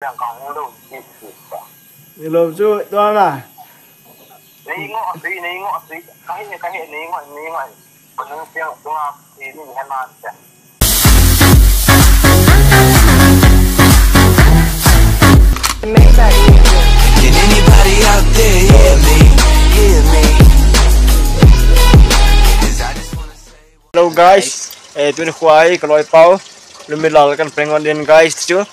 Đi lộp chú đó là Này ngọ tí cái hệ này ngọ còn nó tiếng đúng không thì mình hay làm chứ. Can anybody out there hear me? Hello guys, tôi đi khoai cái loại bao, lúc mình làm cái penguin den guys chứ,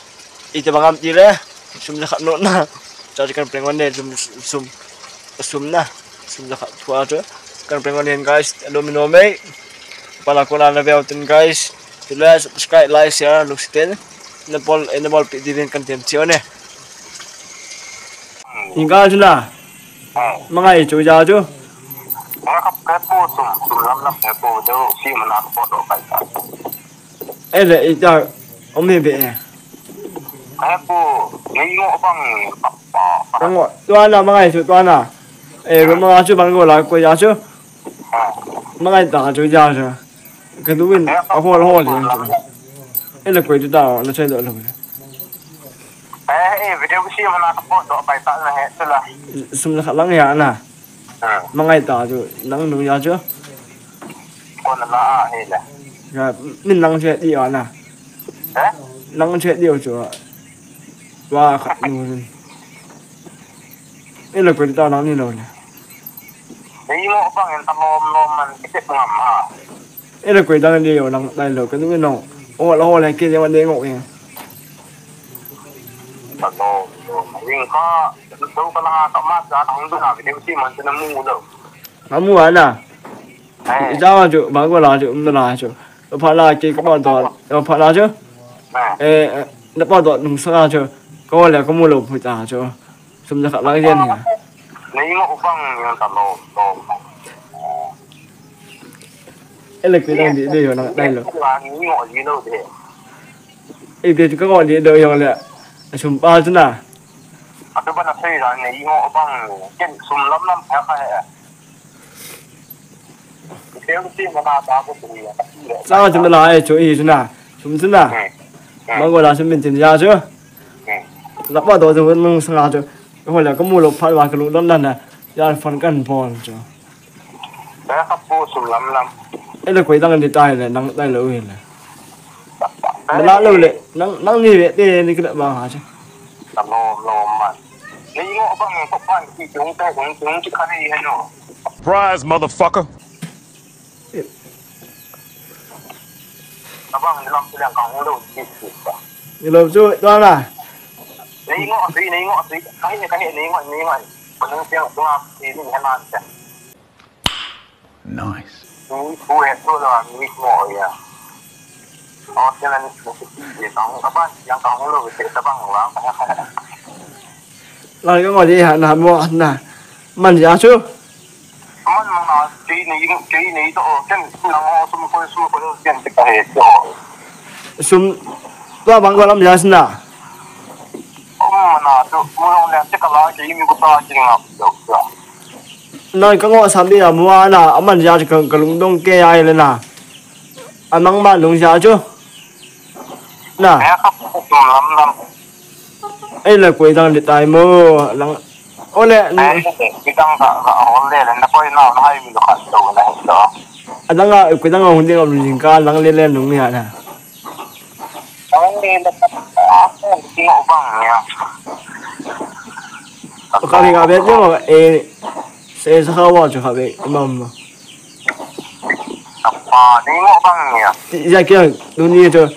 itu bangam gì đấy, sum nak nốt na, jadi kan penguin den sum na, sum nak khoai chứ, kan penguin den guys, lúc mình nói mấy, pala ko na level ten guys, tulis subscribe like share look still, enable pidin content này. Hingga chứ na, mangai chú gia chứ. Mga kapo sum cái po do si man ako po do kay ta. Là ita ông bị Kapo ngayon bang papa. Đúng rồi, toán là mấy ngày chú toán à? Rồi mấy ngày chú bằng gọi là quay giá chứ? Mấy ngày đã chú giá chứ? Cái túi bên ở hồ liền chú. Là quay chú tao nó chơi được rồi. Video si man ako po do kay ta na hết sila. Xung là khá lắng nhà nè. Mấy ngày đã chú nắng đúng giá chứ? Còn là hay là. Rồi mình nắng chuyện đi à nè. Nắng chuyện điều chú. Và khát luôn. Là quay chú tao nắng như nào nè. Ngayon bang en talom man kitip ngam ha. Là quay đang đi ở đằng đây là cái túi bên nọ. Là hồ này kia nhưng mà đi ngộ nha. Talom nhưng có đâu có là tao mát ra thằng tôi làm video si man cho nó mua đâu. Nó mua anh à? Sao mà chú bán qua là chú không là chú. Phải là cái bao đó, phải là chứ? Nó bao đó đúng sao chứ? Có là có mua lộc phải trả chứ? Xong rồi khả năng gì nhỉ? Ngayon bang yung talom. Là cái đang đi ở đây rồi. Ngayon gì đâu thế. Thì các con đi đợi rồi nè. Chúng ba chứ nào? Tôi bắt đầu thấy là ngayon bang cái sum lắm phải hay. Sao chúng ta lại chú ý chứ nào? Chúng chứ nào? Mà gọi là chúng mình tìm ra chứ? Lắp vào đó rồi vẫn sang ra chứ? Hồi là có mua lộc phát vào cái lục đó này, ra phần cần bòn chứ? Bé khắp phố sum lắm. Là quay đang đi tay này, đang tay lỡ hình này. Mà lát lâu lệ, năng như vậy thì cái lợi bằng hả chứ? Lồm mà. Ngayon bang có phải cái chúng ta cũng chỉ có đi hay nó. Surprise, motherfucker. Abang làm cái càng đâu chỉ cả. Đi lộp chú toán à? Ngayon tí cái hệ này ngọ còn nó tiếng đúng không thì mình hay làm chứ. Nice. Phụ hệ tôi là mít mỏi à. Cho nên để tao các bạn yang càng đâu thì các bạn làm phải. Rồi cái ngồi đi hả mua nè. Mình giá chứ? Mình mà chỉ này đó chân là họ xung quanh tiền cái hệ đó. Xung toán bằng gọi làm giá xin à? Mà tôi muốn làm cái lá chỉ mình có ta chỉ ngập được. Nói cái ngõ sắm đi là mua nè, mình giá chỉ cần lúng đông kê ai lên nè. Anh mang bạn lúng giá chứ? Nè. Bé khắp lắm. Là quay đang để tài mơ lắng. Lẹ. Cái đang họ lên là nó coi nào nó hay mình được hẳn đầu này đó. Anh đang quay đang ngồi đi ngồi nhìn ca lắng lên đúng như nè. Ông đi là cái ngộ bằng nha. Có thì gặp biết chứ mà sẽ sao vào trường hợp vậy mầm. Đi ngộ bằng nha. Dạ kia đúng như cho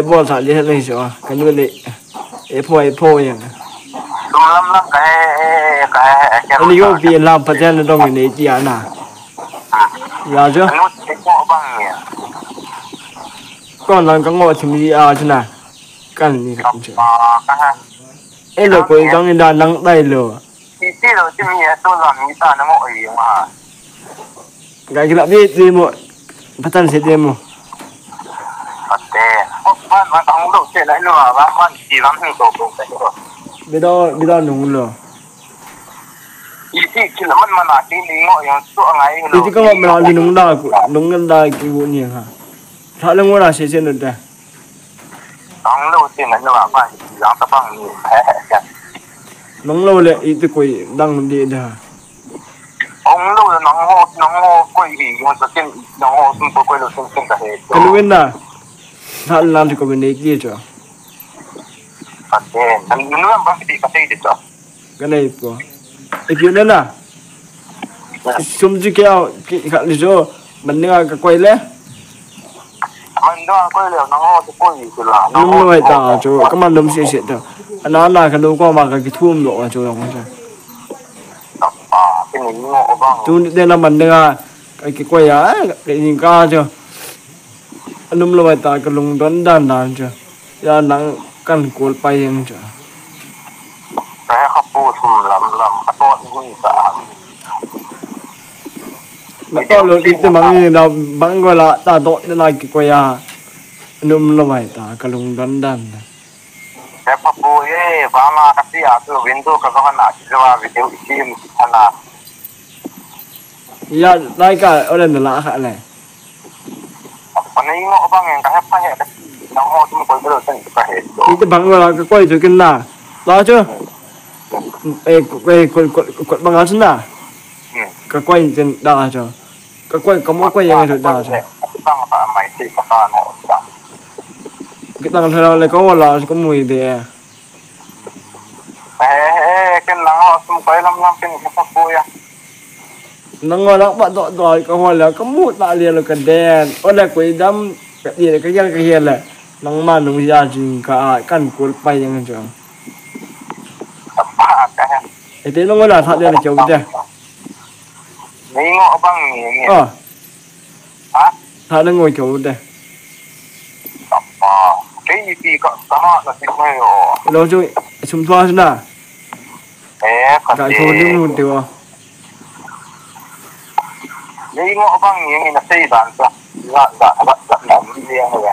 bỏ sản đi hết này chứ cái nuôi lệ phô nhỉ. Đúng lắm cái Anh đi có biển làm phát triển trong cái này gì à nè. Dạ chứ. Nó cái ngộ bằng nha. Còn là cái ngõ thì gì à chứ nè. Cần gì không chứ. Là quay trong người ta nắng đầy lửa. Thì rồi chứ mình tôi làm người ta nó ngộ gì mà. Cái lạ biết gì mà phát triển sẽ đi mà. Bạn không đâu chuyện đấy nữa, bạn chỉ làm hình tổ cũng đấy rồi. Bây giờ nung lửa. Ý thì chỉ là mình mà là cái lý ngộ yang suốt ngày rồi. Thì cái mà là nung đa cái vụ nhiều hả? Thật là ngồi là sẽ được đây. Kang lu tin na ba yang tabang ni he. Nong lo le itu koi dang di dah. Ong lu nong ho koi hi mo sa tin nong ho sum koi lu sum ka he. Keluin dah. Hal lan ko bene ki jo. Ate, nan nu ba ti ka sei de to. Kanai po. If you na. Sum ji kya ki ka li jo mendengar ka koi le. Man do koi le nong ho koi hi la. Nong lo ai ta jo ka man dom si si to. Ana na ka lo ko ma ka ki thum lo jo yang sa. Cái này ngộ vâng. Tu de na mendengar cái koi ya cái ni ka jo. Anum lo ai ta ka lung don dan dan jo. Ya nang kan kol pai yang jo. Cái khắp bù sum lắm cái to như ça. Mà to lo itu mang na bang ko la ta do na ki koi ya. Anum lo ai ta ka lung don dan. Cái khắp bù ye ba ma cái gì à tu window cái con nào chỉ là video im ana. Ya lai ka orang la ka le. Cái này ngộ vâng cái phải hệ cái nong ho sum koi lu sum ka he. Itu bang ko la ka koi jo kin na. La jo. Ko bang asin na. Ka koi jen da jo. Ka koi ka mo koi yang jo da jo. Bang apa mai ti ka kan ho. Cái tang thao le ko la ko mui de. Cái nong ho sum koi lam cái khắp bù ya. Nang wala ba do ko wala ka mu ta le ka den. Ola ko dam ka ye ka yang ka ye la. Nang ma nung ya jing ka kan ko pai yang jo. Apa cái. Ite nang wala tha de la jo de. Này ngộ vâng ni. Hả? Tha nang ngoi jo de. Cái gì có nó là cái咩rồi. Lo jo sum thua na. Có Ka gì. jo ding mu de wa. Này ngộ vâng ni là xây bản cho. Dạ nằm riêng rồi.